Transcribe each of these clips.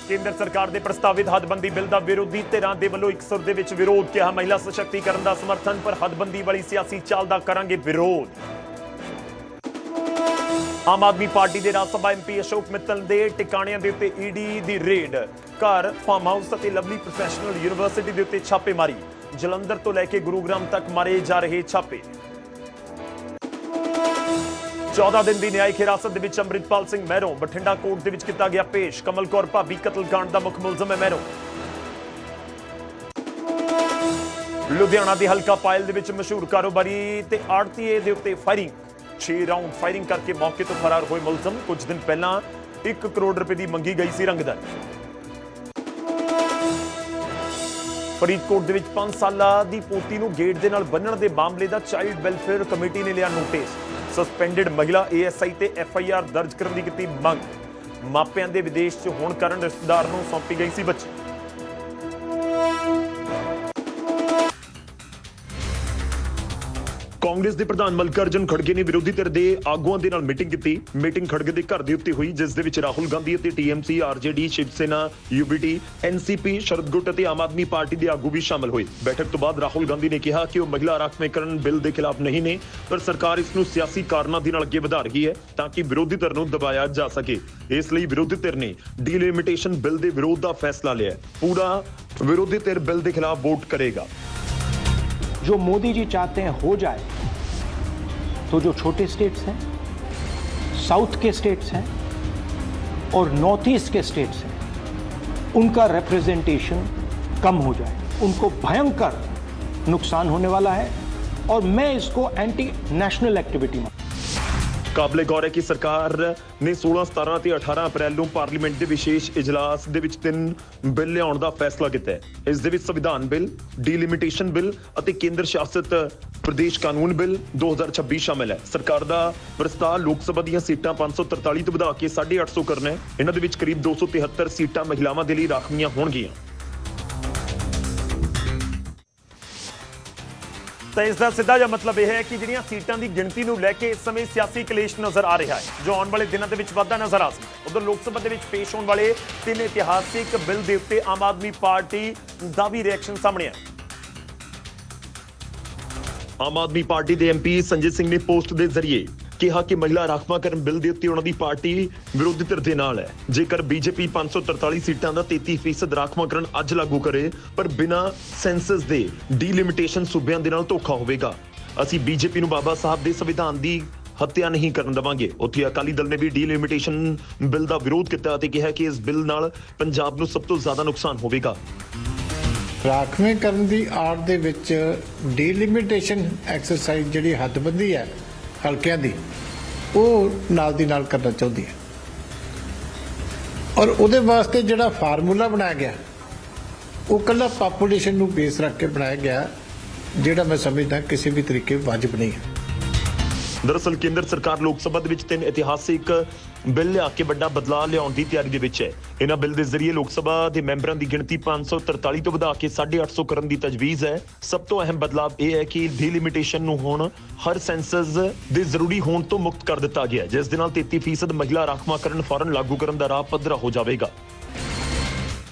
ਕੇਂਦਰ ਸਰਕਾਰ ਦੇ ਪ੍ਰਸਤਾਵਿਤ ਹੱਦਬੰਦੀ ਬਿੱਲ ਦਾ ਵਿਰੋਧੀ ਧਿਰਾਂ ਦੇ ਵੱਲੋਂ ਇੱਕ ਸੁਰ ਦੇ ਵਿੱਚ ਵਿਰੋਧ ਕਿਹਾ। ਮਹਿਲਾ ਸਸ਼ਕਤੀਕਰਨ ਦਾ ਸਮਰਥਨ, ਪਰ ਹੱਦਬੰਦੀ ਵਾਲੀ ਸਿਆਸੀ ਚਾਲ ਦਾ ਕਰਾਂਗੇ ਵਿਰੋਧ। ਆਮ ਆਦਮੀ ਪਾਰਟੀ ਦੇ ਰਾਜ ਸਭਾ ਐਮਪੀ ਅਸ਼ੋਕ ਮਿੱਤਲ ਦੇ ਟਿਕਾਣਿਆਂ ਦੇ ਉੱਤੇ ਈਡੀ ਦੀ ਰੇਡ, ਘਰ, ਫਾਰਮ ਹਾਊਸ ਅਤੇ ਲਵਲੀ ਪ੍ਰੋਫੈਸ਼ਨਲ ਯੂਨੀਵਰਸਿਟੀ ਦੇ ਉੱਤੇ ਛਾਪੇਮਾਰੀ। ਜਲੰਧਰ ਤੋਂ ਲੈ ਕੇ ਗੁਰੂਗ੍ਰਾਮ ਤੱਕ ਮਾਰੇ ਜਾ ਰਹੇ ਛਾਪੇ। 14 ਦਿਨ ਦੀ ਨਿਆਇਕ ਹਿਰਾਸਤ ਦੇ ਵਿੱਚ ਅੰਮ੍ਰਿਤਪਾਲ ਸਿੰਘ ਮਹਿਰੋਂ ਬਠਿੰਡਾ ਕੋਰਟ ਦੇ ਵਿੱਚ ਕੀਤਾ ਗਿਆ ਪੇਸ਼। ਕਮਲ ਕੌਰ ਭਾਬੀ ਕਤਲकांड ਦਾ ਮੁੱਖ ਮੁਲਜ਼ਮ ਹੈ ਮਹਿਰੋਂ। ਲੁਧਿਆਣਾ ਦੇ ਹਲਕਾ ਪਾਇਲ ਦੇ ਵਿੱਚ ਮਸ਼ਹੂਰ ਕਾਰੋਬਾਰੀ ਤੇ ਆੜਤੀਏ ਦੇ ਉੱਤੇ ਫਾਇਰਿੰਗ। 6 ਰਾਉਂਡ ਫਾਇਰਿੰਗ ਕਰਕੇ ਮੌਕੇ ਤੋਂ ਫਰਾਰ ਹੋਏ ਮੁਲਜ਼ਮ। ਕੁਝ ਦਿਨ ਪਹਿਲਾਂ 1 ਕਰੋੜ ਰੁਪਏ ਦੀ ਮੰਗੀ ਗਈ ਸੀ ਰੰਗਦਾਰੀ। ਫਰੀਦਕੋਟ ਦੇ ਵਿੱਚ 5 ਸਾਲਾਂ ਦੀ ਪੋਤੀ ਨੂੰ ਗੇਟ ਦੇ ਨਾਲ ਬੰਨਣ ਦੇ ਮਾਮਲੇ ਦਾ ਚਾਈਲਡ ਵੈਲਫੇਅਰ ਕਮੇਟੀ ਨੇ ਲਿਆ ਨੋਟਿਸ। ਸਸਪੈਂਡਡ ਮਹਿਲਾ ASI ਤੇ FIR ਦਰਜ ਕਰਨ ਦੀ ਕੀਤੀ ਮੰਗ। ਮਾਪਿਆਂ ਦੇ ਵਿਦੇਸ਼ 'ਚ ਹੋਣ ਕਾਰਨ ਰਿਸ਼ਤੇਦਾਰ ਨੂੰ ਸੌਂਪੀ ਗਈ ਸੀ ਬੱਚੀ। ਕਾਂਗਰਸ ਦੇ ਪ੍ਰਧਾਨ ਮੱਲਿਕਾਰਜੁਨ ਖੜਗੇ ਨੇ ਵਿਰੋਧੀ ਧਿਰ ਦੇ ਆਗੂਆਂ ਦੇ ਨਾਲ ਮੀਟਿੰਗ ਕੀਤੀ। ਮੀਟਿੰਗ ਖੜਗੇ ਦੇ ਘਰ ਦੇ ਉੱਤੇ ਹੋਈ, ਜਿਸ ਦੇ ਵਿੱਚ ਰਾਹੁਲ ਗਾਂਧੀ ਅਤੇ TMC, RJD, Shiv Sena, UBT, NCP, ਸ਼ਰਦ ਗੁੱਟ ਅਤੇ ਆਮ ਆਦਮੀ ਪਾਰਟੀ ਦੇ ਆਗੂ ਵੀ ਸ਼ਾਮਲ ਹੋਏ। ਬੈਠਕ ਤੋਂ ਬਾਅਦ ਰਾਹੁਲ ਗਾਂਧੀ ਨੇ ਕਿਹਾ ਕਿ ਉਹ ਮਹਿਲਾ ਰਾਖਵੇਂਕਰਨ ਬਿੱਲ ਦੇ ਖਿਲਾਫ ਨਹੀਂ ਨੇ, ਪਰ ਸਰਕਾਰ ਇਸ ਨੂੰ ਸਿਆਸੀ ਕਾਰਨਾਂ ਦੇ ਨਾਲ ਅੱਗੇ ਵਧਾ ਰਹੀ ਹੈ ਤਾਂ ਕਿ ਵਿਰੋਧੀ ਧਿਰ ਨੂੰ ਦਬਾਇਆ ਜਾ ਸਕੇ। ਇਸ ਲਈ ਵਿਰੋਧੀ ਧਿਰ ਨੇ ਡੀਲਿਮਿਟੇਸ਼ਨ ਬਿੱਲ ਦੇ ਵਿਰੋਧ ਦਾ ਫੈਸਲਾ ਲਿਆ। ਪੂਰਾ ਵਿਰੋਧੀ ਧਿਰ ਬਿੱਲ ਦੇ ਖਿਲਾਫ ਵੋਟ ਕਰੇਗਾ। जो मोदी जी चाहते हैं हो जाए, तो जो छोटे स्टेट्स हैं, साउथ के स्टेट्स हैं और नॉर्थ ईस्ट के स्टेट्स हैं, उनका रिप्रेजेंटेशन कम हो जाए, उनको भयंकर नुकसान होने वाला है और मैं इसको एंटी नेशनल एक्टिविटी मानता हूं। ਕਾਬਲੇ ਗੌਰ ਹੈ ਕਿ ਸਰਕਾਰ ਨੇ 16, 17 ਅਤੇ 18 ਅਪ੍ਰੈਲ ਨੂੰ ਪਾਰਲੀਮੈਂਟ ਦੇ ਵਿਸ਼ੇਸ਼ ਇਜਲਾਸ ਦੇ ਵਿੱਚ 3 ਬਿੱਲ ਲਿਆਉਣ ਦਾ ਫੈਸਲਾ ਕੀਤਾ ਹੈ। ਇਸ ਦੇ ਵਿੱਚ ਸੰਵਿਧਾਨ ਬਿੱਲ, ਡੀਲਿਮਿਟੇਸ਼ਨ ਬਿੱਲ ਅਤੇ ਕੇਂਦਰ ਸ਼ਾਸਿਤ ਪ੍ਰਦੇਸ਼ ਕਾਨੂੰਨ ਬਿੱਲ 2026 ਸ਼ਾਮਿਲ ਹੈ। ਸਰਕਾਰ ਦਾ ਪ੍ਰਸਤਾਵ ਲੋਕ ਸਭਾ ਦੀਆਂ ਸੀਟਾਂ 543 ਤੋਂ ਵਧਾ ਕੇ 850 ਕਰਨਾ ਹੈ। ਇਹਨਾਂ ਦੇ ਵਿੱਚ ਕਰੀਬ 273 ਸੀਟਾਂ ਮਹਿਲਾਵਾਂ ਦੇ ਲਈ ਰਾਖਵੀਆਂ ਹੋਣਗੀਆਂ। ਤਾਂ ਇਸ ਦਾ ਸਿੱਧਾ ਜਿਹਾ ਮਤਲਬ ਇਹ ਹੈ ਕਿ ਜਿਹੜੀਆਂ ਸੀਟਾਂ ਦੀ ਗਿਣਤੀ ਨੂੰ ਲੈ ਕੇ ਇਸ ਸਮੇਂ ਸਿਆਸੀ ਕਲੇਸ਼ ਨਜ਼ਰ ਆ ਰਿਹਾ ਹੈ, ਜੋ ਆਉਣ ਵਾਲੇ ਦਿਨਾਂ ਦੇ ਵਿੱਚ ਵਾਧਾ ਨਜ਼ਰ ਆ ਸਕਦਾ ਹੈ। ਉਧਰ ਲੋਕ ਸਭਾ ਦੇ ਵਿੱਚ ਪੇਸ਼ ਹੋਣ ਵਾਲੇ 3 ਇਤਿਹਾਸਿਕ ਬਿੱਲ ਦੇ ਉੱਤੇ ਆਮ ਆਦਮੀ ਪਾਰਟੀ ਦਾ ਵੀ ਰਿਐਕਸ਼ਨ ਸਾਹਮਣੇ ਆਇਆ। ਆਮ ਆਦਮੀ ਪਾਰਟੀ ਦੇ MP ਸੰਜੇ ਸਿੰਘ ਨੇ ਪੋਸਟ ਦੇ ਜ਼ਰੀਏ ਕਿਹਾ ਕਿ ਮਹਿਲਾ ਰਾਖਵਾਂਕਰਨ ਬਿੱਲ ਦੇ ਉੱਤੇ ਉਹਨਾਂ ਦੀ ਪਾਰਟੀ ਵਿਰੋਧੀ ਧਿਰ ਦੇ ਨਾਲ ਹੈ। ਜੇਕਰ BJP 543 ਸੀਟਾਂ ਦਾ 33% ਰਾਖਵਾਂਕਰਨ ਅੱਜ ਲਾਗੂ ਕਰੇ, ਪਰ ਬਿਨਾਂ ਸੈਂਸਸ ਦੇ ਡੀਲਿਮਿਟੇਸ਼ਨ ਸੂਬਿਆਂ ਦੇ ਨਾਲ ਧੋਖਾ ਹੋਵੇਗਾ। ਅਸੀਂ BJP ਨੂੰ ਬਾਬਾ ਸਾਹਿਬ ਦੇ ਸੰਵਿਧਾਨ ਦੀ ਹੱਤਿਆ ਨਹੀਂ ਕਰਨ ਦੇਵਾਂਗੇ। ਉੱਥੇ ਅਕਾਲੀ ਦਲ ਨੇ ਵੀ ਡੀਲਿਮਿਟੇਸ਼ਨ ਬਿੱਲ ਦਾ ਵਿਰੋਧ ਕੀਤਾ ਅਤੇ ਕਿਹਾ ਕਿ ਇਸ ਬਿੱਲ ਨਾਲ ਪੰਜਾਬ ਨੂੰ ਸਭ ਤੋਂ ਜ਼ਿਆਦਾ ਨੁਕਸਾਨ ਹੋਵੇਗਾ। ਰਾਖਵੇਂਕਰਨ ਦੀ ਆੜ ਦੇ ਵਿੱਚ ਡੀਲਿਮਿਟੇਸ਼ਨ ਐਕਸਰਸਾਈਜ਼ ਜਿਹੜੀ ਹੱਦਬੰਦੀ ਹੈ ਹਲਕਿਆਂ ਦੀ, ਉਹ ਨਾਲ ਦੀ ਨਾਲ ਕਰਨਾ ਚਾਹੁੰਦੀ ਹੈ ਔਰ ਉਹਦੇ ਵਾਸਤੇ ਜਿਹੜਾ ਫਾਰਮੂਲਾ ਬਣਾਇਆ ਗਿਆ ਉਹ ਕੱਲਾ ਪਾਪੂਲੇਸ਼ਨ ਨੂੰ ਬੇਸ ਰੱਖ ਕੇ ਬਣਾਇਆ ਗਿਆ, ਜਿਹੜਾ ਮੈਂ ਸਮਝਦਾ ਕਿਸੇ ਵੀ ਤਰੀਕੇ ਵਾਜਬ ਨਹੀਂ ਹੈ। ਦਰਅਸਲ ਕੇਂਦਰ ਸਰਕਾਰ ਲੋਕ ਸਭਾ ਦੇ ਵਿੱਚ 3 ਇਤਿਹਾਸਿਕ ਬਿੱਲ ਲਿਆ ਕੇ ਵੱਡਾ ਬਦਲਾਅ ਲਿਆਉਣ ਦੀ ਤਿਆਰੀ ਦੇ ਵਿੱਚ ਹੈ। ਇਹਨਾਂ ਬਿੱਲ ਦੇ ਜ਼ਰੀਏ ਲੋਕ ਸਭਾ ਦੇ ਮੈਂਬਰਾਂ ਦੀ ਗਿਣਤੀ 543 ਤੋਂ ਵਧਾ ਕੇ 850 ਕਰਨ ਦੀ ਤਜਵੀਜ਼ ਹੈ। ਸਭ ਤੋਂ ਅਹਿਮ ਬਦਲਾਅ ਇਹ ਹੈ ਕਿ ਡੀਲਿਮਿਟੇਸ਼ਨ ਨੂੰ ਹੁਣ ਹਰ ਸੈਂਸਸ ਦੇ ਜ਼ਰੂਰੀ ਹੋਣ ਤੋਂ ਮੁਕਤ ਕਰ ਦਿੱਤਾ ਗਿਆ, ਜਿਸ ਦੇ ਨਾਲ 33% ਮਹਿਲਾ ਰਾਖਵਾਂਕਰਨ ਫੌਰਨ ਲਾਗੂ ਕਰਨ ਦਾ ਰਾਹ ਪੱਧਰਾ ਹੋ ਜਾਵੇਗਾ।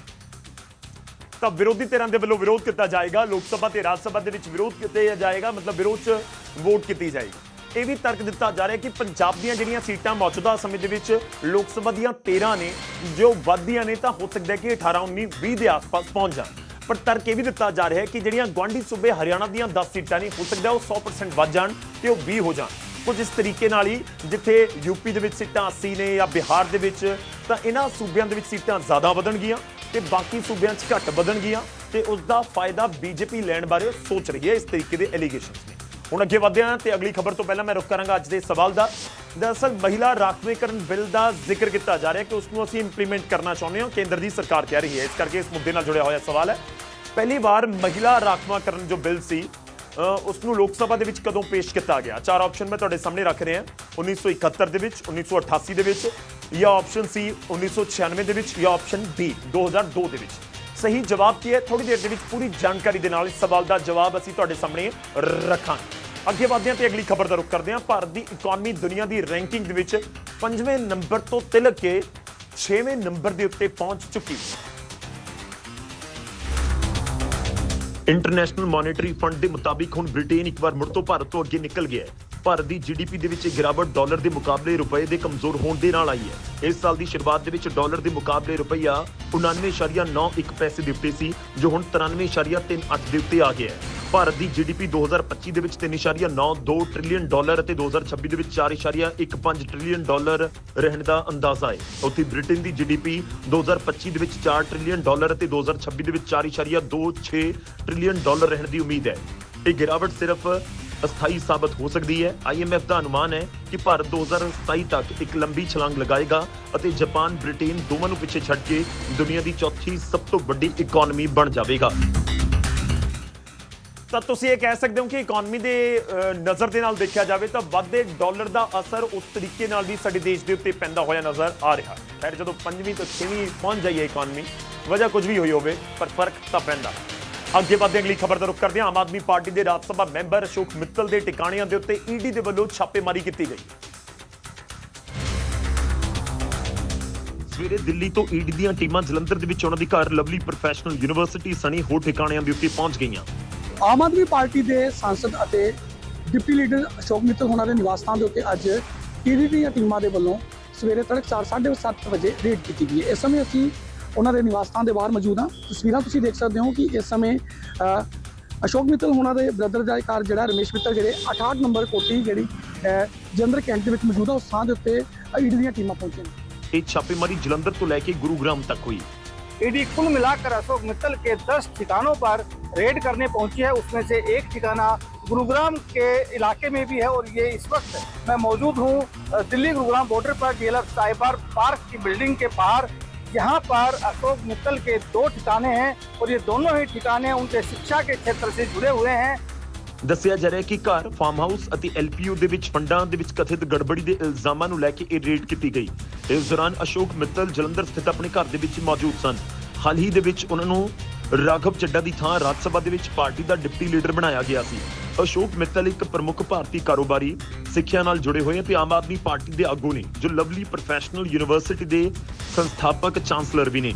ਤਾਂ ਵਿਰੋਧੀ ਧਿਰਾਂ ਦੇ ਵੱਲੋਂ ਵਿਰੋਧ ਕੀਤਾ ਜਾਏਗਾ, ਲੋਕ ਸਭਾ ਤੇ ਰਾਜ ਸਭਾ ਦੇ ਵਿੱਚ ਵਿਰੋਧ ਕੀਤਾ ਜਾਏਗਾ, ਮਤਲਬ ਵਿਰੋਧ 'ਚ ਵੋਟ ਕੀਤੀ ਜਾਏਗੀ। ਇਹ ਵੀ ਤਰਕ ਦਿੱਤਾ ਜਾ ਰਿਹਾ ਕਿ ਪੰਜਾਬ ਦੀਆਂ ਜਿਹੜੀਆਂ ਸੀਟਾਂ ਮੌਜੂਦਾ ਸਮੇਂ ਦੇ ਵਿੱਚ ਲੋਕ ਸਭਾ ਦੀਆਂ 13 ਨੇ, ਜੋ ਵੱਧਦੀਆਂ ਨੇ ਤਾਂ ਹੋ ਸਕਦਾ ਕਿ 18, 19, 20 ਦੇ ਆਸ-ਪਾਸ ਪਹੁੰਚ ਜਾਣ। ਪਰ ਤਰਕ ਇਹ ਵੀ ਦਿੱਤਾ ਜਾ ਰਿਹਾ ਹੈ ਕਿ ਜਿਹੜੀਆਂ ਗੁਆਂਢੀ ਸੂਬੇ ਹਰਿਆਣਾ ਦੀਆਂ 10 ਸੀਟਾਂ ਨੇ, ਹੋ ਸਕਦਾ ਉਹ 100% ਵੱਧ ਜਾਣ ਤੇ ਉਹ 20 ਹੋ ਜਾਣ। ਕੁਝ ਇਸ ਤਰੀਕੇ ਨਾਲ ਹੀ ਜਿੱਥੇ UP ਦੇ ਵਿੱਚ ਸੀਟਾਂ 80 ਨੇ ਜਾਂ ਬਿਹਾਰ ਦੇ ਵਿੱਚ, ਤਾਂ ਇਹਨਾਂ ਸੂਬਿਆਂ ਦੇ ਵਿੱਚ ਸੀਟਾਂ ਜ਼ਿਆਦਾ ਵਧਣਗੀਆਂ ਤੇ ਬਾਕੀ ਸੂਬਿਆਂ 'ਚ ਘੱਟ ਵਧਣਗੀਆਂ ਤੇ ਉਸ ਦਾ ਫਾਇਦਾ BJP ਲੈਣ ਬਾਰੇ ਸੋਚ ਰਹੀ ਹੈ। ਇਸ ਤਰੀਕੇ ਦੇ ਐਲੀਗੇਸ਼ਨਸ ਨੇ। ਹੁਣ ਅੱਗੇ ਵਧਦੇ ਹਾਂ ਤੇ ਅਗਲੀ ਖਬਰ ਤੋਂ ਪਹਿਲਾਂ ਮੈਂ ਰੁਕ ਕਰਾਂਗਾ ਅੱਜ ਦੇ ਸਵਾਲ ਦਾ। ਦਰਅਸਲ ਮਹਿਲਾ ਰਾਖਵੇਂਕਰਨ ਬਿੱਲ ਦਾ ਜ਼ਿਕਰ ਕੀਤਾ ਜਾ ਰਿਹਾ ਕਿ ਉਸ ਨੂੰ ਅਸੀਂ ਇੰਪਲੀਮੈਂਟ ਕਰਨਾ ਚਾਹੁੰਦੇ ਹਾਂ, ਕੇਂਦਰ ਦੀ ਸਰਕਾਰ ਕਹਿ ਰਹੀ ਹੈ। ਇਸ ਕਰਕੇ ਇਸ ਮੁੱਦੇ ਨਾਲ ਜੁੜਿਆ ਹੋਇਆ ਸਵਾਲ ਹੈ, ਪਹਿਲੀ ਵਾਰ ਮਹਿਲਾ ਰਾਖਵਾਂਕਰਨ ਜੋ ਬਿੱਲ ਸੀ ਉਸ ਨੂੰ ਲੋਕ ਸਭਾ ਦੇ ਵਿੱਚ ਕਦੋਂ ਪੇਸ਼ ਕੀਤਾ ਗਿਆ? 4 ਆਪਸ਼ਨ ਮੈਂ ਤੁਹਾਡੇ ਸਾਹਮਣੇ ਰੱਖ ਰਿਹਾ। 1971 ਦੇ ਵਿੱਚ, 1988 ਦੇ ਵਿੱਚ, ਜਾਂ ਆਪਸ਼ਨ C 1996 ਦੇ ਵਿੱਚ, ਜਾਂ ਆਪਸ਼ਨ D 2002 ਦੇ ਵਿੱਚ। ਸਹੀ ਜਵਾਬ ਕੀ ਹੈ? ਥੋੜੀ ਦੇਰ ਦੇ ਵਿੱਚ ਪੂਰੀ ਜਾਣਕਾਰੀ ਦੇ ਨਾਲ ਇਸ ਸਵਾਲ ਦਾ ਜਵਾਬ ਅਸੀਂ ਤੁਹਾਡੇ ਸਾਹਮਣੇ ਰੱਖਾਂਗੇ। ਅੱਗੇ ਵਧਦੇ ਹਾਂ ਤੇ ਅਗਲੀ ਖਬਰ ਦਾ ਰੁਖ ਕਰਦੇ ਹਾਂ। ਭਾਰਤ ਦੀ ਇਕਨੋਮੀ ਦੁਨੀਆ ਦੀ ਰੈਂਕਿੰਗ ਦੇ ਵਿੱਚ 5ਵੇਂ ਨੰਬਰ ਤੋਂ ਤਿਲਕ ਕੇ 6ਵੇਂ ਨੰਬਰ ਦੇ ਉੱਤੇ ਪਹੁੰਚ ਚੁੱਕੀ। ਇੰਟਰਨੈਸ਼ਨਲ ਮੋਨੇਟਰੀ ਫੰਡ ਦੇ ਮੁਤਾਬਿਕ ਹੁਣ ਬ੍ਰਿਟੇਨ ਇੱਕ ਵਾਰ ਮੁੜ ਤੋਂ ਭਾਰਤ ਤੋਂ ਅੱਗੇ ਨਿਕਲ ਗਿਆ ਹੈ। ਭਾਰਤ ਦੀ GDP ਦੇ ਵਿੱਚ ਗਿਰਾਵਟ ਡਾਲਰ ਦੇ ਮੁਕਾਬਲੇ ਰੁਪਏ ਦੇ ਕਮਜ਼ੋਰ ਹੋਣ ਦੇ ਨਾਲ ਆਈ ਹੈ। ਇਸ ਸਾਲ ਦੀ ਸ਼ੁਰੂਆਤ ਦੇ ਵਿੱਚ ਡਾਲਰ ਦੇ ਮੁਕਾਬਲੇ ਰੁਪਈਆ 99.91 ਪੈਸੇ ਦੇ ਉੱਤੇ ਸੀ, ਜੋ ਹੁਣ 93.38 ਦੇ ਉੱਤੇ ਆ ਗਿਆ ਹੈ। ਭਾਰਤ ਦੀ GDP 2025 ਦੇ ਵਿੱਚ 3.92 ਟ੍ਰਿਲੀਅਨ ਡਾਲਰ ਅਤੇ 2026 ਦੇ ਵਿੱਚ 4.15 ਟ੍ਰਿਲੀਅਨ ਡਾਲਰ ਰਹਿਣ ਦਾ ਅੰਦਾਜ਼ਾ ਹੈ। ਉੱਥੇ ਬ੍ਰਿਟੇਨ ਦੀ GDP 2025 ਦੇ ਵਿੱਚ 4 ਟ੍ਰਿਲੀਅਨ ਡਾਲਰ ਅਤੇ 2026 ਦੇ ਵਿੱਚ 4.26 ਟ੍ਰਿਲੀਅਨ ਡਾਲਰ ਰਹਿਣ ਦੀ ਉਮੀਦ ਹੈ। ਇਹ ਗਿਰਾਵਟ ਸਿਰਫ ਅਸਥਾਈ ਸਾਬਤ ਹੋ ਸਕਦੀ ਹੈ। IMF ਦਾ ਅਨੁਮਾਨ ਹੈ ਕਿ ਭਾਰਤ 2027 ਤੱਕ ਇੱਕ ਲੰਬੀ ਛਲਾਂਗ ਲਗਾਏਗਾ ਅਤੇ ਜਾਪਾਨ ਬ੍ਰਿਟੇਨ ਦੋਵਾਂ ਨੂੰ ਪਿੱਛੇ ਛੱਡ ਕੇ ਦੁਨੀਆ ਦੀ ਚੌਥੀ ਸਭ ਤੋਂ ਵੱਡੀ ਇਕਨੋਮੀ ਬਣ ਜਾਵੇਗਾ। ਤਾਂ ਤੁਸੀਂ ਇਹ ਕਹਿ ਸਕਦੇ ਹੋ ਕਿ ਇਕਨੋਮੀ ਦੇ ਨਜ਼ਰ ਦੇ ਨਾਲ ਦੇਖਿਆ ਜਾਵੇ ਤਾਂ ਵੱਧਦੇ ਡਾਲਰ ਦਾ ਅਸਰ ਉਸ ਤਰੀਕੇ ਨਾਲ ਵੀ ਸਾਡੇ ਦੇਸ਼ ਦੇ ਉੱਤੇ ਪੈਂਦਾ ਹੋਇਆ ਨਜ਼ਰ ਆ ਰਿਹਾ। ਖੈਰ ਜਦੋਂ 5ਵੀਂ ਤੋਂ 6ਵੀਂ ਪਹੁੰਚ ਜਾਈਏ ਇਕਨੋਮੀ, ਵਜ੍ਹਾ ਕੁਝ ਵੀ ਹੋਈ ਹੋਵੇ ਪਰ ਫਰਕ ਤਾਂ ਪੈਂਦਾ। ਅੱਗੇ ਵਧਦੇ ਅਗਲੀ ਖਬਰ ਦਾ ਰੁਖ ਕਰਦੇ ਹਾਂ। ਆਮ ਆਦਮੀ ਪਾਰਟੀ ਦੇ ਰਾਜ ਸਭਾ ਮੈਂਬਰ ਅਸ਼ੋਕ ਮਿੱਤਲ ਦੇ ਟਿਕਾਣਿਆਂ ਦੇ ਉੱਤੇ ED ਦੇ ਵੱਲੋਂ ਛਾਪੇਮਾਰੀ ਕੀਤੀ ਗਈ। ਸਵੇਰੇ ਦਿੱਲੀ ਤੋਂ ED ਦੀਆਂ ਟੀਮਾਂ ਜਲੰਧਰ ਦੇ ਵਿੱਚ ਉਹਨਾਂ ਦੀ ਘਰ ਲਵਲੀ ਪ੍ਰੋਫੈਸ਼ਨਲ ਯੂਨੀਵਰਸਿਟੀ ਸਣੀ ਹੋਰ ਟਿਕਾਣਿਆਂ ਦੇ ਉੱਤੇ ਪਹੁੰਚ ਗਈਆਂ। ਆਮ ਆਦਮੀ ਪਾਰਟੀ ਦੇ ਸਾਂਸਦ ਅਤੇ ਡਿਪਟੀ ਲੀਡਰ ਅਸ਼ੋਕ ਮਿੱਤਲ ਹੋਣਾ ਦੇ ਨਿਵਾਸ ਸਥਾਨ ਦੇ ਉੱਤੇ ਅੱਜ ED ਦੀਆਂ ਟੀਮਾਂ ਦੇ ਵੱਲੋਂ ਸਵੇਰੇ ਤੜਕਸਾਰ 7:30 ਵਜੇ ਰੇਡ ਕੀਤੀ ਗਈ ਹੈ। ਇਸ ਸਮੇਂ ਅਸੀਂ ਉਹਨਾਂ ਦੇ ਨਿਵਾਸ ਸਥਾਨ ਦੇ ਬਾਹਰ ਮੌਜੂਦ ਹਾਂ। ਤਸਵੀਰਾਂ ਤੁਸੀਂ ਦੇਖ ਸਕਦੇ ਹੋ ਕਿ ਇਸ ਸਮੇਂ ਅਸ਼ੋਕ ਮਿੱਤਲ ਹੋਣਾ ਦੇ ਬ੍ਰਦਰ ਦਾ ਘਰ ਜਿਹੜਾ ਰਮੇਸ਼ ਮਿੱਤਲ ਜਿਹੜੇ 68 ਨੰਬਰ ਕੋਠੀ ਜਿਹੜੀ ਜਲੰਧਰ ਕੈਂਟ ਦੇ ਵਿੱਚ ਮੌਜੂਦ ਆ, ਉਸ ਥਾਂ ਦੇ ਉੱਤੇ ED ਦੀਆਂ ਟੀਮਾਂ ਪਹੁੰਚੀਆਂ ਨੇ। ਇਹ ਛਾਪੇਮਾਰੀ ਜਲੰਧਰ ਤੋਂ ਲੈ ਕੇ ਗੁरुग्राम तक हुई। ED कुल मिलाकर अशोक मित्तल के 10 ठिकानों पर रेड करने पहुंची है। उसमें से एक ठिकाना गुरुग्राम के इलाके में भी है और ये इस वक्त मैं मौजूद हूँ दिल्ली गुरुग्राम बॉर्डर पर DLF साइबर पार्क की बिल्डिंग के बाहर। यहाँ पर अशोक मित्तल के 2 ठिकाने हैं और ये दोनों ही ठिकाने उनके शिक्षा के क्षेत्र से जुड़े हुए हैं। ਦੱਸਿਆ ਜਾ ਰਿਹਾ ਹੈ ਕਿ ਘਰ, ਫਾਰਮ ਹਾਊਸ ਅਤੇ LPO ਦੇ ਵਿੱਚ ਫੰਡਾਂ ਦੇ ਵਿੱਚ ਕਥਿਤ ਗੜਬੜੀ ਦੇ ਇਲਜ਼ਾਮਾਂ ਨੂੰ ਲੈ ਕੇ ਇਹ ਰੇਡ ਕੀਤੀ ਗਈ। ਇਸ ਦੌਰਾਨ ਅਸ਼ੋਕ ਮਿੱਤਲ ਜਲੰਧਰ ਸਥਿਤ ਆਪਣੇ ਘਰ ਦੇ ਵਿੱਚ ਮੌਜੂਦ ਸਨ। ਹਾਲ ਹੀ ਦੇ ਵਿੱਚ ਉਹਨਾਂ ਨੂੰ ਰਾਘਵ ਚੱਡਾ ਦੀ ਥਾਂ ਰਾਜ ਸਭਾ ਦੇ ਵਿੱਚ ਪਾਰਟੀ ਦਾ ਡਿਪਟੀ ਲੀਡਰ ਬਣਾਇਆ ਗਿਆ ਸੀ। ਅਸ਼ੋਕ ਮਿੱਤਲ ਇੱਕ ਪ੍ਰਮੁੱਖ ਭਾਰਤੀ ਕਾਰੋਬਾਰੀ, ਸਿੱਖਿਆ ਨਾਲ ਜੁੜੇ ਹੋਏ ਅਤੇ ਆਮ ਆਦਮੀ ਪਾਰਟੀ ਦੇ ਆਗੂ ਨੇ, ਜੋ ਲਵਲੀ ਪ੍ਰੋਫੈਸ਼ਨਲ ਯੂਨੀਵਰਸਿਟੀ ਦੇ ਸੰਸਥਾਪਕ ਚਾਂਸਲਰ ਵੀ ਨੇ।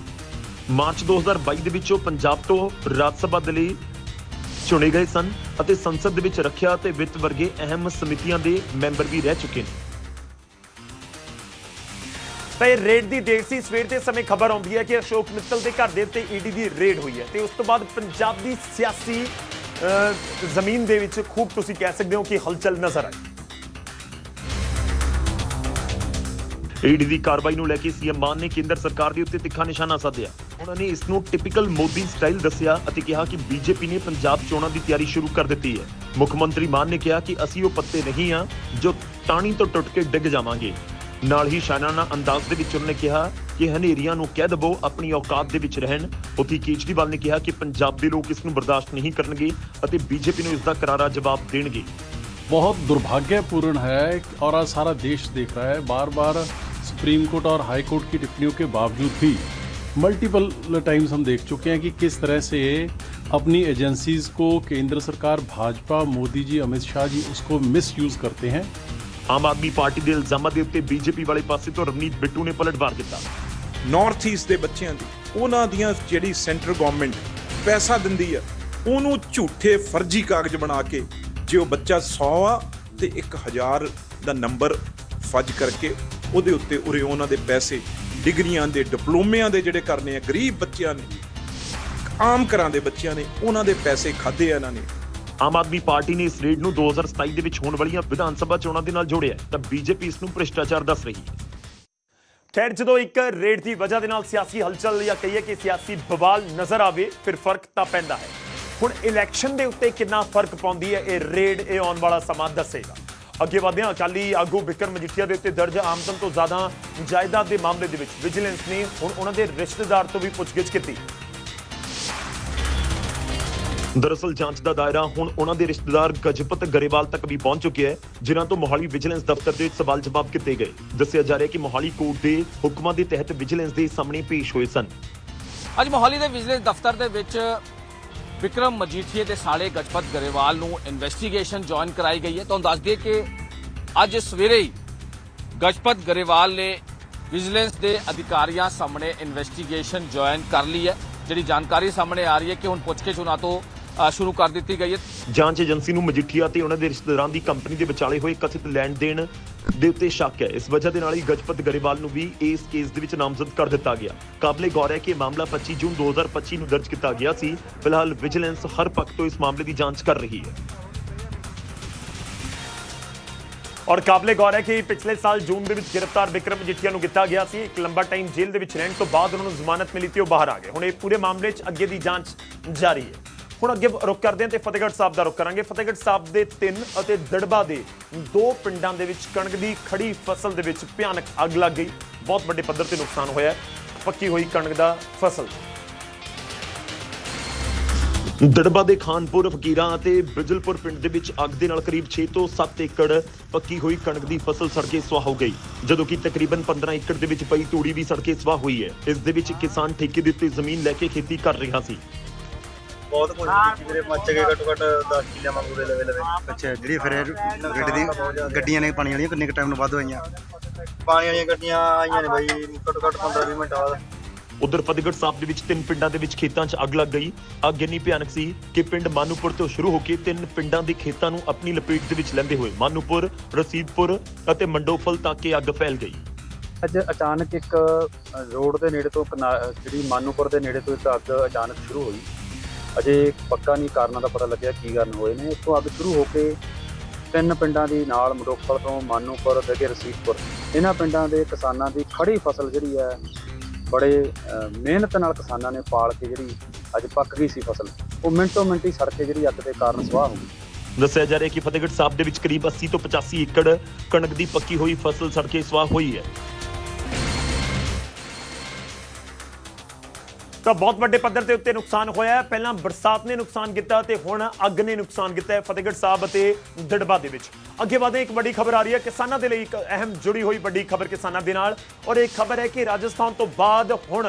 ਮਾਰਚ 2022 ਦੇ ਵਿੱਚ ਉਹ ਪੰਜਾਬ ਤੋਂ ਰਾਜ ਸਭਾ ਦੇ ਲਈ ਚੁਣੇ ਗਏ ਸਨ ਅਤੇ ਸੰਸਦ ਦੇ ਵਿੱਚ ਰੱਖਿਆ ਅਤੇ ਵਿੱਤ ਵਰਗੇ ਅਹਿਮ ਸਮਿਤੀਆਂ ਦੇ ਮੈਂਬਰ ਵੀ ਰਹਿ ਚੁੱਕੇ ਨੇ। ਤਾਂ ਇਹ ਰੇਡ ਦੀ ਦੇਰ ਸੀ। ਸਵੇਰ ਦੇ ਸਮੇਂ ਖਬਰ ਆਉਂਦੀ ਹੈ ਕਿ ਅਸ਼ੋਕ ਮਿੱਤਲ ਦੇ ਘਰ ਦੇ ਉੱਤੇ ED ਦੀ ਰੇਡ ਹੋਈ ਹੈ ਤੇ ਉਸ ਤੋਂ ਬਾਅਦ ਪੰਜਾਬ ਦੀ ਸਿਆਸੀ ਜ਼ਮੀਨ ਦੇ ਵਿੱਚ ਖੂਬ ਤੁਸੀਂ ਕਹਿ ਸਕਦੇ ਹੋ ਕਿ ਹਲਚਲ ਨਜ਼ਰ ਆਈ। ED ਦੀ ਕਾਰਵਾਈ ਨੂੰ ਲੈ ਕੇ CM ਮਾਨ ਨੇ ਕੇਂਦਰ ਸਰਕਾਰ ਦੇ ਉੱਤੇ ਤਿੱਖਾ ਨਿਸ਼ਾਨਾ ਸਾਧਿਆ। ਉਹਨਾਂ ਨੇ ਇਸ ਨੂੰ ਟਿਪੀਕਲ ਮੋਦੀ ਸਟਾਈਲ ਦੱਸਿਆ ਅਤੇ ਕਿਹਾ ਕਿ BJP ਨੇ ਪੰਜਾਬ ਚੋਣਾਂ ਦੀ ਤਿਆਰੀ ਸ਼ੁਰੂ ਕਰ ਦਿੱਤੀ ਹੈ। ਮੁੱਖ ਮੰਤਰੀ ਮਾਨ ਨੇ ਕਿਹਾ ਕਿ ਅਸੀਂ ਉਹ ਪੱਤੇ ਨਹੀਂ ਹਾਂ ਜੋ ਟਾਹਣੀ ਤੋਂ ਟੁੱਟ ਕੇ ਡਿੱਗ ਜਾਵਾਂਗੇ। ਨਾਲ ਹੀ ਸ਼ਾਨਾਨਾ ਅੰਦਾਜ਼ ਦੇ ਵਿੱਚ ਉਹਨਾਂ ਨੇ ਕਿਹਾ ਕਿ ਹਨੇਰੀਆਂ ਨੂੰ ਕਹਿ ਦਵੋ ਆਪਣੀ ਔਕਾਤ ਦੇ ਵਿੱਚ ਰਹਿਣ। ਉੱਥੇ ਕੇਜਰੀਵਾਲ ਨੇ ਕਿਹਾ ਕਿ ਪੰਜਾਬ ਦੇ ਲੋਕ ਇਸ ਨੂੰ ਬਰਦਾਸ਼ਤ ਨਹੀਂ ਕਰਨਗੇ ਅਤੇ BJP ਨੂੰ ਇਸ ਦਾ ਕਰਾਰਾ ਜਵਾਬ ਦੇਣਗੇ। बहुत दुर्भाग्यपूर्ण है और आज सारा देश देख रहा है, बार बार सुप्रीम कोर्ट और हाई कोर्ट की टिप्पणियों के बावजूद भी मल्टीपल टाइम्स हम देख चुके हैं कि किस तरह से अपनी एजेंसीज को केंद्र सरकार, भाजपा, मोदी जी, अमित शाह जी उसको मिसयूज करते हैं। ਆਮ ਆਦਮੀ ਪਾਰਟੀ ਦੇ ਇਲਜ਼ਾਮਾਂ ਦੇ ਉੱਤੇ BJP ਵਾਲੇ ਪਾਸੇ ਤੋਂ ਰਵਨੀਤ ਬਿੱਟੂ ਨੇ ਪਲਟਵਾਰ ਕੀਤਾ। ਨਾਰਥ ਈਸਟ ਦੇ ਬੱਚਿਆਂ ਦੀ ਉਹਨਾਂ ਦੀਆਂ ਜਿਹੜੀ ਸੈਂਟਰ ਗਵਰਨਮੈਂਟ ਪੈਸਾ ਦਿੰਦੀ ਆ, ਉਹਨੂੰ ਝੂਠੇ ਫਰਜ਼ੀ ਕਾਗਜ਼ ਬਣਾ ਕੇ ਜੇ ਉਹ ਬੱਚਾ 100 ਆ ਤੇ 1000 ਦਾ ਨੰਬਰ ਫੱਜ ਕਰਕੇ ਉਹਦੇ ਉੱਤੇ ਉਰੇ ਉਹਨਾਂ ਦੇ ਪੈਸੇ, ਡਿਗਰੀਆਂ ਦੇ, ਡਿਪਲੋਮਿਆਂ ਦੇ ਜਿਹੜੇ ਕਰਨੇ ਆ, ਗਰੀਬ ਬੱਚਿਆਂ ਨੇ, ਆਮ ਘਰਾਂ ਦੇ ਬੱਚਿਆਂ ਨੇ, ਉਹਨਾਂ ਦੇ ਪੈਸੇ ਖਾਦੇ ਆ ਇਹਨਾਂ ਨੇ। ਆਮ ਆਦਮੀ ਪਾਰਟੀ ਨੇ ਇਸ ਰੇਡ ਨੂੰ 2027 ਦੇ ਵਿੱਚ ਹੋਣ ਵਾਲੀਆਂ ਵਿਧਾਨ ਸਭਾ ਚੋਣਾਂ ਦੇ ਨਾਲ ਜੋੜਿਆ ਤਾਂ BJP ਇਸ ਨੂੰ ਭ੍ਰਿਸ਼ਟਾਚਾਰ ਦੱਸ ਰਹੀ ਹੈ। ਖੈਰ ਜਦੋਂ ਇੱਕ ਰੇਡ ਦੀ ਵਜ੍ਹਾ ਦੇ ਨਾਲ ਸਿਆਸੀ ਹਲਚਲ ਜਾਂ ਕਹੀਏ ਕਿ ਸਿਆਸੀ ਬਵਾਲ ਨਜ਼ਰ ਆਵੇ ਫਿਰ ਫਰਕ ਤਾਂ ਪੈਂਦਾ ਹੈ। ਹੁਣ ਇਲੈਕਸ਼ਨ ਦੇ ਉੱਤੇ ਕਿੰਨਾ ਫਰਕ ਪਾਉਂਦੀ ਹੈ ਇਹ ਰੇਡ, ਇਹ ਆਉਣ ਵਾਲਾ ਸਮਾਂ ਦੱਸੇਗਾ। ਅੱਗੇ ਵਧਦੇ ਹਾਂ। ਅਕਾਲੀ ਆਗੂ ਬਿਕਰਮ ਮਜੀਠੀਆ ਦੇ ਉੱਤੇ ਦਰਜ ਆਮਦਨ ਤੋਂ ਜ਼ਿਆਦਾ ਜਾਇਦਾਦ ਦੇ ਮਾਮਲੇ ਦੇ ਵਿੱਚ ਵਿਜੀਲੈਂਸ ਨੇ ਹੁਣ ਉਹਨਾਂ ਦੇ ਰਿਸ਼ਤੇਦਾਰ ਤੋਂ ਵੀ ਪੁੱਛਗਿੱਛ ਕੀਤੀ। ਦਰਅਸਲ ਜਾਂਚ ਦਾ ਦਾਇਰਾ ਹੁਣ ਉਹਨਾਂ ਦੇ ਰਿਸ਼ਤੇਦਾਰ ਗਜਪਤ ਗਰੇਵਾਲ ਤੱਕ ਵੀ ਪਹੁੰਚ ਚੁੱਕਿਆ ਹੈ, ਜਿਨ੍ਹਾਂ ਤੋਂ ਮੋਹਾਲੀ ਵਿਜੀਲੈਂਸ ਦਫ਼ਤਰ ਦੇ ਵਿੱਚ ਸਵਾਲ ਜਵਾਬ ਕੀਤੇ ਗਏ। ਦੱਸਿਆ ਜਾ ਰਿਹਾ ਕਿ ਮੋਹਾਲੀ ਕੋਰਟ ਦੇ ਹੁਕਮਾਂ ਦੇ ਤਹਿਤ ਵਿਜੀਲੈਂਸ ਦੇ ਸਾਹਮਣੇ ਪੇਸ਼ ਹੋਏ ਸਨ। ਅੱਜ ਮੋਹਾਲੀ ਦੇ ਵਿਜੀਲੈਂਸ ਦਫ਼ਤਰ ਦੇ ਵਿੱਚ ਵਿਕਰਮ ਮਜੀਠੀਏ ਦੇ ਸਾਲੇ ਗਜਪਤ ਗਰੇਵਾਲ ਨੂੰ ਇਨਵੈਸਟੀਗੇਸ਼ਨ ਜੁਆਇਨ ਕਰਾਈ ਗਈ ਹੈ। ਤੁਹਾਨੂੰ ਦੱਸ ਦਈਏ ਕਿ ਅੱਜ ਸਵੇਰੇ ਹੀ ਗਜਪਤ ਗਰੇਵਾਲ ਨੇ ਵਿਜੀਲੈਂਸ ਦੇ ਅਧਿਕਾਰੀਆਂ ਸਾਹਮਣੇ ਇਨਵੈਸਟੀਗੇਸ਼ਨ ਜੁਆਇਨ ਕਰ ਲਈ ਹੈ। ਜਿਹੜੀ ਜਾਣਕਾਰੀ ਸਾਹਮਣੇ ਆ ਰਹੀ ਹੈ ਕਿ ਹੁਣ ਪੁੱਛਗਿੱਛ ਉਹਨਾਂ ਤੋਂ ਸ਼ੁਰੂ ਕਰ ਦਿੱਤੀ ਗਈ ਹੈ। ਜਾਂਚ ਏਜੰਸੀ ਨੂੰ ਮਜੀਠੀਆ ਤੇ ਉਹਨਾਂ ਦੇ ਰਿਸ਼ਤੇਦਾਰਾਂ ਦੀ ਕੰਪਨੀ ਦੇ ਵਿਚਾਲੇ ਹੋਏ ਕਥਿਤ ਲੈਣ ਦੇਣ ਦੇ ਉੱਤੇ ਸ਼ੱਕ ਹੈ। ਇਸ ਵਜ੍ਹਾ ਦੇ ਨਾਲ ਹੀ ਗਜਪਤ ਗਰੇਵਾਲ ਨੂੰ ਵੀ ਇਸ ਕੇਸ ਦੇ ਵਿੱਚ ਨਾਮਜ਼ਦ ਕਰ ਦਿੱਤਾ ਗਿਆ। ਕਾਬਲੇ ਗੌਰ ਹੈ ਕਿ ਇਹ ਮਾਮਲਾ 25 ਜੂਨ 2025 ਨੂੰ ਦਰਜ ਕੀਤਾ ਗਿਆ ਸੀ। ਫਿਲਹਾਲ ਵਿਜੀਲੈਂਸ ਹਰ ਪੱਖ ਤੋਂ ਇਸ ਮਾਮਲੇ ਦੀ ਜਾਂਚ ਕਰ ਰਹੀ ਹੈ। ਔਰ ਕਾਬਲੇ ਗੌਰ ਹੈ ਕਿ ਪਿਛਲੇ ਸਾਲ ਜੂਨ ਦੇ ਵਿੱਚ ਗ੍ਰਿਫਤਾਰ ਵਿਕਰਮ ਮਜੀਠੀਆ ਨੂੰ ਕੀਤਾ ਗਿਆ ਸੀ। ਇੱਕ ਲੰਬਾ ਟਾਈਮ ਜੇਲ੍ਹ ਦੇ ਵਿੱਚ ਰਹਿਣ ਤੋਂ ਬਾਅਦ ਉਹਨਾਂ ਨੂੰ ਜ਼ਮਾਨਤ ਮਿਲੀ ਤੇ ਉਹ ਬਾਹਰ ਆ ਗਏ। ਹੁਣ ਇਹ ਪੂਰੇ ਮਾਮਲੇ 'ਚ ਅੱਗੇ ਦੀ ਜਾਂਚ ਜਾਰੀ ਹੈ। ਹੁਣ ਅੱਗੇ ਰੁਕ ਕਰਦੇ ਹਾਂ ਤੇ ਫਤਿਹਗੜ੍ਹ ਸਾਹਿਬ ਦਾ ਰੁਕ ਕਰਾਂਗੇ। ਫਤਿਹਗੜ੍ਹ ਸਾਹਿਬ ਦੇ 3 ਅਤੇ ਦੜਬਾ ਦੇ 2 ਪਿੰਡਾਂ ਦੇ ਵਿੱਚ ਕਣਕ ਦੀ ਖੜੀ ਫਸਲ ਦੇ ਵਿੱਚ ਭਿਆਨਕ ਅੱਗ ਲੱਗ ਗਈ। ਬਹੁਤ ਵੱਡੇ ਪੱਧਰ ਤੇ ਨੁਕਸਾਨ ਹੋਇਆ। ਪੱਕੀ ਹੋਈ ਕਣਕ ਦਾ ਫਸਲ ਦੜਬਾ ਦੇ ਖਾਨਪੁਰ, ਫਕੀਰਾਂ ਅਤੇ ਬਿਜਲਪੁਰ ਪਿੰਡ ਦੇ ਵਿੱਚ ਅੱਗ ਦੇ ਨਾਲ ਕਰੀਬ 6 ਤੋਂ 7 ਏਕੜ ਪੱਕੀ ਹੋਈ ਕਣਕ ਦੀ ਫਸਲ ਸੜ ਕੇ ਸੁਆਹ ਹੋ ਗਈ, ਜਦੋਂ ਕਿ ਤਕਰੀਬਨ 15 ਏਕੜ ਦੇ ਵਿੱਚ ਪਈ ਤੂੜੀ ਵੀ ਸੜ ਕੇ ਸੁਆਹ ਹੋਈ ਹੈ। ਇਸ ਦੇ ਵਿੱਚ ਕਿਸਾਨ ਠੇਕੇ ਦੇ ਉੱਤੇ ਜ਼ਮੀਨ ਲੈ ਕੇ ਖੇਤੀ ਕਰ ਰਿਹਾ ਸੀ। ਬਹੁਤ ਕੋਸ਼ਿਸ਼ ਕੀਤੀ ਵੀਰੇ, ਮੱਚ ਗਏ ਘੱਟੋ ਘੱਟ 10 ਕਿੱਲੇ ਮੰਗੂ ਦੇ ਲਵੇ। ਅੱਛਾ, ਜਿਹੜੀ ਫਿਰ ਗੱਡੀਆਂ ਨੇ ਪਾਣੀ ਵਾਲੀਆਂ ਕਿੰਨੇ ਕੁ ਟਾਈਮ ਨੂੰ ਵੱਧ ਹੋਈਆਂ? ਪਾਣੀ ਵਾਲੀਆਂ ਗੱਡੀਆਂ ਆਈਆਂ ਨੇ ਬਾਈ ਘੱਟੋ ਘੱਟ 15-20 ਮਿੰਟ ਬਾਅਦ। ਉਧਰ ਫਤਿਹਗੜ੍ਹ ਸਾਹਿਬ ਦੇ ਵਿੱਚ 3 ਪਿੰਡਾਂ ਦੇ ਵਿੱਚ ਖੇਤਾਂ 'ਚ ਅੱਗ ਲੱਗ ਗਈ। ਅੱਗ ਇੰਨੀ ਭਿਆਨਕ ਸੀ ਕਿ ਪਿੰਡ ਮਾਨੂਪੁਰ ਤੋਂ ਸ਼ੁਰੂ ਹੋ ਕੇ 3 ਪਿੰਡਾਂ ਦੇ ਖੇਤਾਂ ਨੂੰ ਆਪਣੀ ਲਪੇਟ ਦੇ ਵਿੱਚ ਲੈਂਦੇ ਹੋਏ ਮਾਨੂਪੁਰ, ਰਸੀਦਪੁਰ ਅਤੇ ਮੰਡੋਫਲ ਤੱਕ ਇਹ ਅੱਗ ਫੈਲ ਗਈ। ਅੱਜ ਅਚਾਨਕ ਇੱਕ ਰੋਡ ਦੇ ਨੇੜੇ ਤੋਂ ਜਿਹੜੀ ਮਾਨੂਪੁਰ ਦੇ ਨੇੜੇ ਤੋਂ ਇੱਕ ਅੱਗ ਅਚਾਨਕ ਸ਼ੁਰੂ ਹੋਈ। ਅਜੇ ਪੱਕਾ ਨਹੀਂ ਕਾਰਨਾਂ ਦਾ ਪਤਾ ਲੱਗਿਆ ਕੀ ਕਾਰਨ ਹੋਏ ਨੇ। ਇੱਥੋਂ ਅੱਗ ਸ਼ੁਰੂ ਹੋ ਕੇ 3 ਪਿੰਡਾਂ ਦੀ ਨਾਲ ਮੰਡੋਫਲ ਤੋਂ ਮਾਨੂਪੁਰ ਤੇ ਰਸੀਦਪੁਰ, ਇਹਨਾਂ ਪਿੰਡਾਂ ਦੇ ਕਿਸਾਨਾਂ ਦੀ ਖੜੀ ਫਸਲ ਜਿਹੜੀ ਹੈ ਬੜੇ ਮਿਹਨਤ ਨਾਲ ਕਿਸਾਨਾਂ ਨੇ ਪਾਲ ਕੇ ਜਿਹੜੀ ਅੱਜ ਪੱਕ ਗਈ ਸੀ ਫਸਲ, ਉਹ ਮਿੰਟੋ ਮਿੰਟ ਹੀ ਸੜ ਕੇ ਜਿਹੜੀ ਅੱਗ ਦੇ ਕਾਰਨ ਸਵਾਹ ਹੋ ਗਈ। ਦੱਸਿਆ ਜਾ ਰਿਹਾ ਕਿ ਫਤਿਹਗੜ੍ਹ ਸਾਹਿਬ ਦੇ ਵਿੱਚ ਕਰੀਬ 80 ਤੋਂ 85 ਏਕੜ ਕਣਕ ਦੀ ਪੱਕੀ ਹੋਈ ਫਸਲ ਸੜ ਕੇ ਸਵਾਹ ਹੋਈ ਹੈ। ਤਾਂ ਬਹੁਤ ਵੱਡੇ ਪੱਧਰ ਦੇ ਉੱਤੇ ਨੁਕਸਾਨ ਹੋਇਆ ਹੈ। ਪਹਿਲਾਂ ਬਰਸਾਤ ਨੇ ਨੁਕਸਾਨ ਕੀਤਾ ਤੇ ਹੁਣ ਅੱਗ ਨੇ ਨੁਕਸਾਨ ਕੀਤਾ ਹੈ ਫਤਿਹਗੜ੍ਹ ਸਾਹਿਬ ਅਤੇ ਦੜਬਾ ਦੇ ਵਿੱਚ। ਅੱਗੇ ਵਧੇ ਇੱਕ ਵੱਡੀ ਖਬਰ ਆ ਰਹੀ ਹੈ ਕਿਸਾਨਾਂ ਦੇ ਲਈ, ਇੱਕ ਅਹਿਮ ਜੁੜੀ ਹੋਈ ਵੱਡੀ ਖਬਰ ਕਿਸਾਨਾਂ ਦੇ ਨਾਲ। ਔਰ ਇਹ ਖਬਰ ਹੈ ਕਿ ਰਾਜਸਥਾਨ ਤੋਂ ਬਾਅਦ ਹੁਣ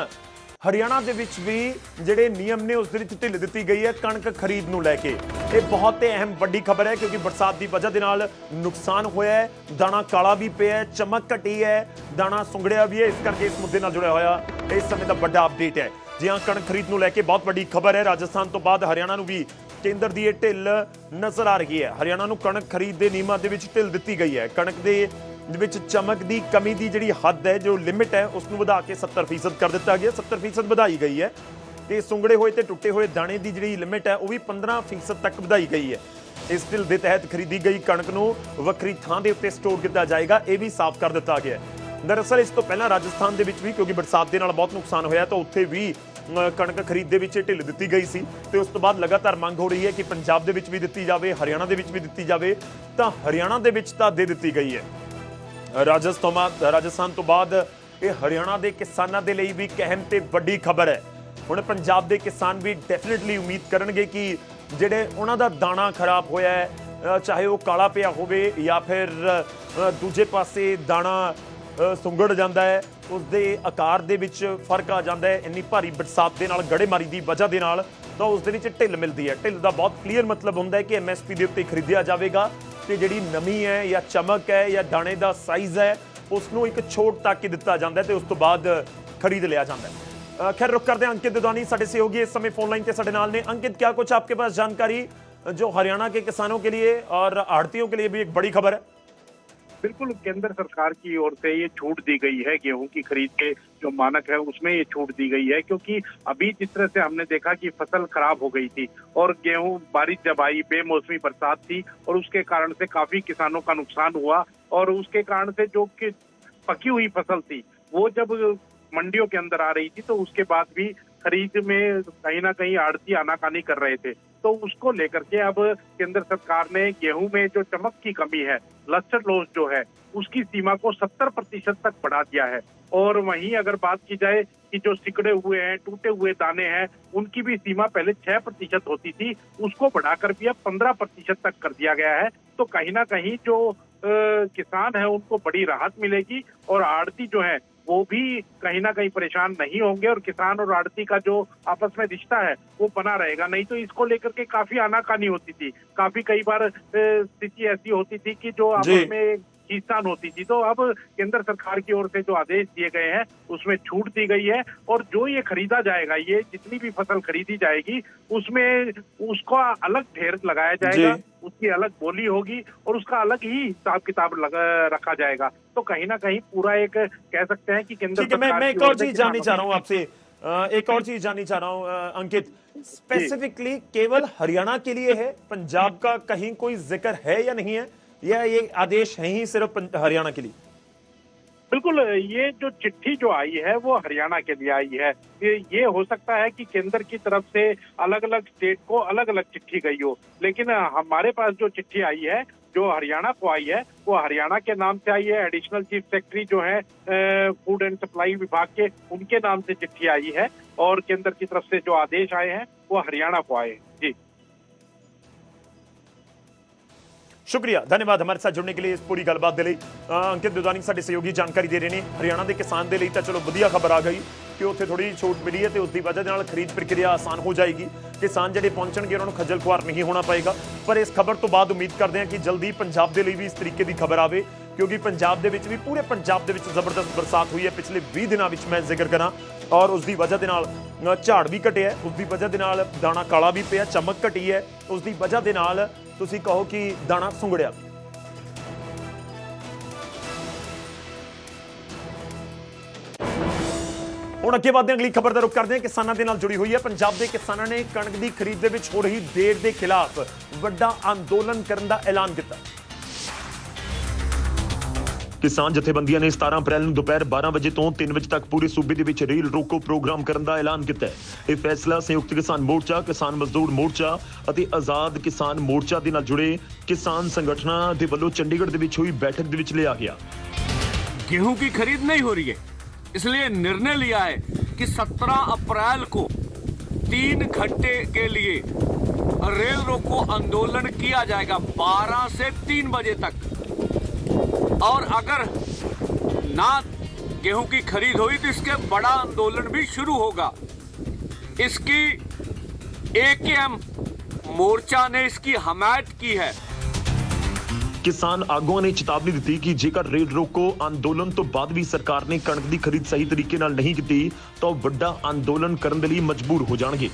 ਹਰਿਆਣਾ ਦੇ ਵਿੱਚ ਵੀ ਜਿਹੜੇ ਨਿਯਮ ਨੇ ਉਸ ਦੇ ਵਿੱਚ ਢਿੱਲ ਦਿੱਤੀ ਗਈ ਹੈ ਕਣਕ ਖਰੀਦ ਨੂੰ ਲੈ ਕੇ। ਇਹ ਬਹੁਤ ਹੀ ਅਹਿਮ ਵੱਡੀ ਖਬਰ ਹੈ ਕਿਉਂਕਿ ਬਰਸਾਤ ਦੀ ਵਜ੍ਹਾ ਦੇ ਨਾਲ ਨੁਕਸਾਨ ਹੋਇਆ ਹੈ, ਦਾਣਾ ਕਾਲਾ ਵੀ ਪਿਆ ਹੈ, ਚਮਕ ਘਟੀ ਹੈ, ਦਾਣਾ ਸੁੰਗੜਿਆ ਵੀ ਹੈ। ਇਸ ਕਰਕੇ ਇਸ ਮੁੱਦੇ ਨਾਲ ਜੁੜਿਆ ਹੋਇਆ ਇਸ ਸਮੇਂ ਦਾ ਵੱਡਾ ਅਪਡੇਟ ਹੈ। ਜੀ ਹਾਂ, ਕਣਕ ਖਰੀਦ ਨੂੰ ਲੈ ਕੇ ਬਹੁਤ ਵੱਡੀ ਖਬਰ ਹੈ। ਰਾਜਸਥਾਨ ਤੋਂ ਬਾਅਦ ਹਰਿਆਣਾ ਨੂੰ ਵੀ ਕੇਂਦਰ ਦੀ ਇਹ ਢਿੱਲ ਨਜ਼ਰ ਆ ਰਹੀ ਹੈ। ਹਰਿਆਣਾ ਨੂੰ ਕਣਕ ਖਰੀਦ ਦੇ ਨਿਯਮਾਂ ਦੇ ਵਿੱਚ ਢਿੱਲ ਦਿੱਤੀ ਗਈ ਹੈ। ਕਣਕ ਦੇ ਵਿੱਚ ਚਮਕ ਦੀ ਕਮੀ ਦੀ ਜਿਹੜੀ ਹੱਦ ਹੈ, ਜੋ ਲਿਮਿਟ ਹੈ, ਉਸ ਨੂੰ ਵਧਾ ਕੇ 70% ਕਰ ਦਿੱਤਾ ਗਿਆ। 70% ਵਧਾਈ ਗਈ ਹੈ ਤੇ ਸੁੰਗੜੇ ਹੋਏ ਤੇ ਟੁੱਟੇ ਹੋਏ ਦਾਣੇ ਦੀ ਜਿਹੜੀ ਲਿਮਿਟ ਹੈ ਉਹ ਵੀ 15% ਤੱਕ ਵਧਾਈ ਗਈ ਹੈ। ਇਸ ਢਿੱਲ ਦੇ ਤਹਿਤ ਖਰੀਦੀ ਗਈ ਕਣਕ ਨੂੰ ਵੱਖਰੀ ਥਾਂ ਦੇ ਉੱਤੇ ਸਟੋਰ ਕੀਤਾ ਜਾਏਗਾ, ਇਹ ਵੀ ਸਾਫ਼ ਕਰ ਦਿੱਤਾ ਗਿਆ ਹੈ। ਦਰਅਸਲ ਇਸ ਤੋਂ ਪਹਿਲਾਂ ਰਾਜਸਥਾਨ ਦੇ ਵਿੱਚ ਵੀ ਕਿਉਂਕਿ ਬਰਸਾਤ ਦੇ ਨਾਲ ਬਹੁਤ ਨੁਕਸਾਨ ਹੋਇਆ ਤਾਂ ਉੱਥੇ ਵੀ ਕਣਕ ਖਰੀਦ ਦੇ ਵਿੱਚ ਢਿੱਲ ਦਿੱਤੀ ਗਈ ਸੀ ਤੇ ਉਸ ਤੋਂ ਬਾਅਦ ਲਗਾਤਾਰ ਮੰਗ ਹੋ ਰਹੀ ਹੈ ਕਿ ਪੰਜਾਬ ਦੇ ਵਿੱਚ ਵੀ ਦਿੱਤੀ ਜਾਵੇ, ਹਰਿਆਣਾ ਦੇ ਵਿੱਚ ਵੀ ਦਿੱਤੀ ਜਾਵੇ। ਤਾਂ ਹਰਿਆਣਾ ਦੇ ਵਿੱਚ ਤਾਂ ਦੇ ਦਿੱਤੀ ਗਈ ਹੈ। ਰਾਜਸਥਾਨ ਤੋਂ ਬਾਅਦ ਇਹ ਹਰਿਆਣਾ ਦੇ ਕਿਸਾਨਾਂ ਦੇ ਲਈ ਵੀ ਇੱਕ ਅਹਿਮ ਤੇ ਵੱਡੀ ਖਬਰ ਹੈ। ਹੁਣ ਪੰਜਾਬ ਦੇ ਕਿਸਾਨ ਵੀ ਡੈਫੀਨਿਟਲੀ ਉਮੀਦ ਕਰਨਗੇ ਕਿ ਜਿਹੜੇ ਉਹਨਾਂ ਦਾ ਦਾਣਾ ਖਰਾਬ ਹੋਇਆ ਹੈ, ਚਾਹੇ ਉਹ ਕਾਲਾ ਪਿਆ ਹੋਵੇ ਜਾਂ ਫਿਰ ਦੂਜੇ ਪਾਸੇ ਦਾਣਾ ਸੁੰਗੜ ਜਾਂਦਾ ਹੈ, ਉਸ ਦੇ ਆਕਾਰ ਦੇ ਵਿੱਚ ਫਰਕ ਆ ਜਾਂਦਾ ਹੈ ਇੰਨੀ ਭਾਰੀ ਬਰਸਾਤ ਦੇ ਨਾਲ, ਗੜੇਮਾਰੀ ਦੀ ਵਜ੍ਹਾ ਦੇ ਨਾਲ, ਤਾਂ ਉਸ ਦੇ ਵਿੱਚ ਢਿੱਲ ਮਿਲਦੀ ਹੈ। ਢਿੱਲ ਦਾ ਬਹੁਤ ਕਲੀਅਰ ਮਤਲਬ ਹੁੰਦਾ ਹੈ ਕਿ MSP ਦੇ ਉੱਤੇ ਖਰੀਦਿਆ ਜਾਵੇਗਾ ਤੇ ਜਿਹੜੀ ਨਮੀ ਹੈ ਜਾਂ ਚਮਕ ਹੈ ਜਾਂ ਦਾਣੇ ਦਾ ਸਾਈਜ਼ ਹੈ ਉਸ ਨੂੰ ਇੱਕ ਛੋਟ ਤੱਕ ਹੀ ਦਿੱਤਾ ਜਾਂਦਾ ਹੈ ਤੇ ਉਸ ਤੋਂ ਬਾਅਦ ਖਰੀਦ ਲਿਆ ਜਾਂਦਾ ਹੈ। खैर रुक करते हैं अंकित दुधानी साढ़े सहयोगी इस समय फोन लाइन के साढ़े नाल ने। अंकित, क्या कुछ आपके पास जानकारी जो हरियाणा के किसानों के लिए और आढ़तियों के लिए भी एक बड़ी खबर है? बिल्कुल, केंद्र सरकार की ओर से ये छूट दी गई है। गेहूं की खरीद के जो मानक है उसमें ये छूट दी गई है, क्योंकि अभी जिस तरह से हमने देखा कि फसल खराब हो गई थी और गेहूं, बारिश जब आई, बेमौसमी बरसात थी और उसके कारण से काफी किसानों का नुकसान हुआ और उसके कारण से जो कि पकी हुई फसल थी वो जब मंडियों के अंदर आ रही थी तो उसके बाद भी खरीद में कहीं ना कहीं आड़ती आनाकानी कर रहे थे। तो उसको लेकर के अब केंद्र सरकार ने गेहूं में जो चमक की कमी है, लस्टर लॉस जो है, उसकी सीमा को 70% तक बढ़ा दिया है। और वहीं अगर बात की जाए कि जो सिकड़े हुए हैं, टूटे हुए दाने हैं, उनकी भी सीमा पहले 6% होती थी, उसको बढ़ाकर भी अब 15% तक कर दिया गया है। तो कहीं ना कहीं जो किसान है उनको बड़ी राहत मिलेगी और आड़ती जो है वो भी कहीं ना कहीं परेशान नहीं होंगे और किसान और आड़ती का जो आपस में रिश्ता है वो बना रहेगा। नहीं तो इसको लेकर के काफी आनाकानी होती थी, काफी कई बार स्थिति ऐसी होती थी कि जो आपस में खींचतान होती थी। तो अब केंद्र सरकार की ओर से जो आदेश दिए गए हैं उसमें छूट दी गई है, और जो ये खरीदा जाएगा, ये जितनी भी फसल खरीदी जाएगी उसमें उसका अलग ढेर लगाया जाएगा, उसकी अलग बोली होगी और उसका अलग ही हिसाब किताब रखा जाएगा। तो कहीं ना कहीं पूरा एक कह सकते हैं कि केंद्र सरकार मैं एक और चीज जाननी चाह रहा हूँ आपसे, एक और चीज जाननी चाह रहा हूँ अंकित, स्पेसिफिकली केवल हरियाणा के लिए है, पंजाब का कहीं कोई जिक्र है या नहीं है, या ये आदेश है ही सिर्फ हरियाणा के लिए? बिल्कुल, ये जो चिट्ठी जो आई है वो हरियाणा के लिए आई है। ये हो सकता है कि केंद्र की तरफ से अलग अलग स्टेट को अलग अलग चिट्ठी गई हो, लेकिन हमारे पास जो चिट्ठी आई है जो हरियाणा को आई है वो हरियाणा के नाम से आई है। एडिशनल चीफ सेक्रेटरी जो है फूड एंड सप्लाई विभाग के, उनके नाम से चिट्ठी आई है, और केंद्र की तरफ से जो आदेश आए हैं वो हरियाणा को आए हैं। जी शुक्रिया, धन्यवाद हमारे साथ जुड़ने के लिए, इस पूरी गलबात दे ਲਈ। अंकित दुधानी ਸਾਡੇ ਸਹਿਯੋਗੀ ਜਾਣਕਾਰੀ ਦੇ ਰਹੇ ਨੇ। ਹਰਿਆਣਾ ਦੇ ਕਿਸਾਨ ਦੇ ਲਈ ਤਾਂ ਚਲੋ ਵਧੀਆ ਖਬਰ ਆ ਗਈ ਕਿ ਉੱਥੇ ਥੋੜੀ ਛੋਟ ਮਿਲੀ ਹੈ ਤੇ ਉਸ ਦੀ ਵਜ੍ਹਾ ਦੇ ਨਾਲ ਖਰੀਦ ਪ੍ਰਕਿਰਿਆ ਆਸਾਨ ਹੋ ਜਾਏਗੀ, ਕਿਸਾਨ ਜਿਹੜੇ ਪਹੁੰਚਣਗੇ ਉਹਨਾਂ ਨੂੰ ਖੱਜਲ ਖੁਆਰ ਨਹੀਂ ਹੋਣਾ ਪਏਗਾ। ਪਰ ਇਸ ਖਬਰ ਤੋਂ ਬਾਅਦ ਉਮੀਦ ਕਰਦੇ ਹਾਂ ਕਿ ਜਲਦੀ ਪੰਜਾਬ ਦੇ ਲਈ ਵੀ ਇਸ ਤਰੀਕੇ ਦੀ ਖਬਰ ਆਵੇ, ਕਿਉਂਕਿ ਪੰਜਾਬ ਦੇ ਵਿੱਚ ਵੀ, ਪੂਰੇ ਪੰਜਾਬ ਦੇ ਵਿੱਚ ਜ਼ਬਰਦਸਤ ਬਰਸਾਤ ਹੋਈ ਹੈ ਪਿਛਲੇ 20 ਦਿਨਾਂ ਵਿੱਚ ਮੈਂ ਜ਼ਿਕਰ ਕਰਾਂ, ਔਰ ਉਸ ਦੀ ਵਜ੍ਹਾ ਦੇ ਨਾਲ ਝਾੜ ਵੀ ਘਟਿਆ, ਉਸ ਦੀ ਵਜ੍ਹਾ ਦੇ ਨਾਲ ਦਾਣਾ ਕਾਲਾ ਵੀ ਪਿਆ, ਚਮਕ ਘਟੀ ਹੈ, ਉਸ ਦੀ ਵਜ੍ਹਾ ਦੇ ਨਾਲ ਤੁਸੀਂ ਕਹੋ ਕਿ ਦਾਣਾ ਸੁੰਗੜਿਆ। ਹੁਣ ਅੱਗੇ ਵਧਦੇ ਅਗਲੀ ਖਬਰ ਦਾ ਰੁਖ ਕਰਦੇ ਹਾਂ, ਕਿਸਾਨਾਂ ਦੇ ਨਾਲ ਜੁੜੀ ਹੋਈ ਹੈ। ਪੰਜਾਬ ਦੇ ਕਿਸਾਨਾਂ ਨੇ ਕਣਕ ਦੀ ਖਰੀਦ ਦੇ ਵਿੱਚ ਹੋ ਰਹੀ ਦੇਰ ਦੇ ਖਿਲਾਫ ਵੱਡਾ ਅੰਦੋਲਨ ਕਰਨ ਦਾ ਐਲਾਨ ਕੀਤਾ। ਕਿਸਾਨ ਜਥੇਬੰਦੀਆਂ ਨੇ 17 ਅਪ੍ਰੈਲ ਨੂੰ ਦੁਪਹਿਰ 12 ਵਜੇ ਤੋਂ 3 ਵਜੇ ਤੱਕ ਪੂਰੇ ਸੂਬੇ ਦੇ ਵਿੱਚ ਰੇਲ ਰੋਕੋ ਪ੍ਰੋਗਰਾਮ ਕਰਨ ਦਾ ਐਲਾਨ ਕੀਤਾ ਹੈ। ਇਹ ਫੈਸਲਾ ਸੰਯੁਕਤ ਕਿਸਾਨ ਮੋਰਚਾ, ਕਿਸਾਨ ਮਜ਼ਦੂਰ ਮੋਰਚਾ ਅਤੇ ਆਜ਼ਾਦ ਕਿਸਾਨ ਮੋਰਚਾ ਦੇ ਨਾਲ ਜੁੜੇ ਕਿਸਾਨ ਸੰਗਠਨਾਂ ਦੇ ਵੱਲੋਂ ਚੰਡੀਗੜ੍ਹ ਦੇ ਵਿੱਚ ਹੋਈ ਬੈਠਕ ਦੇ ਵਿੱਚ ਲਿਆ ਗਿਆ। गेहूं की खरीद नहीं हो रही है, इसलिए निर्णय लिया है कि 17 अप्रैल को 3 घंटे के लिए रेल रोको आंदोलन किया जाएगा 12 से 3 बजे तक, और अगर ना गेहूं की खरीद हुई तो इसके बड़ा आंदोलन भी शुरू होगा। इसकी AKM मोर्चा ने इसकी हमायत की है। ਕਿਸਾਨ ਆਗੂਆਂ ਨੇ ਚੇਤਾਵਨੀ ਦਿੱਤੀ ਕਿ ਜੇਕਰ ਰੇਲ ਰੋਕੋ ਅੰਦੋਲਨ ਤੋਂ ਬਾਅਦ ਵੀ ਸਰਕਾਰ ਨੇ ਕਣਕ ਦੀ ਖਰੀਦ ਸਹੀ ਤਰੀਕੇ ਨਾਲ ਨਹੀਂ ਕੀਤੀ ਤਾਂ ਉਹ ਵੱਡਾ ਅੰਦੋਲਨ ਕਰਨ ਦੇ ਲਈ ਮਜਬੂਰ ਹੋ ਜਾਣਗੇ।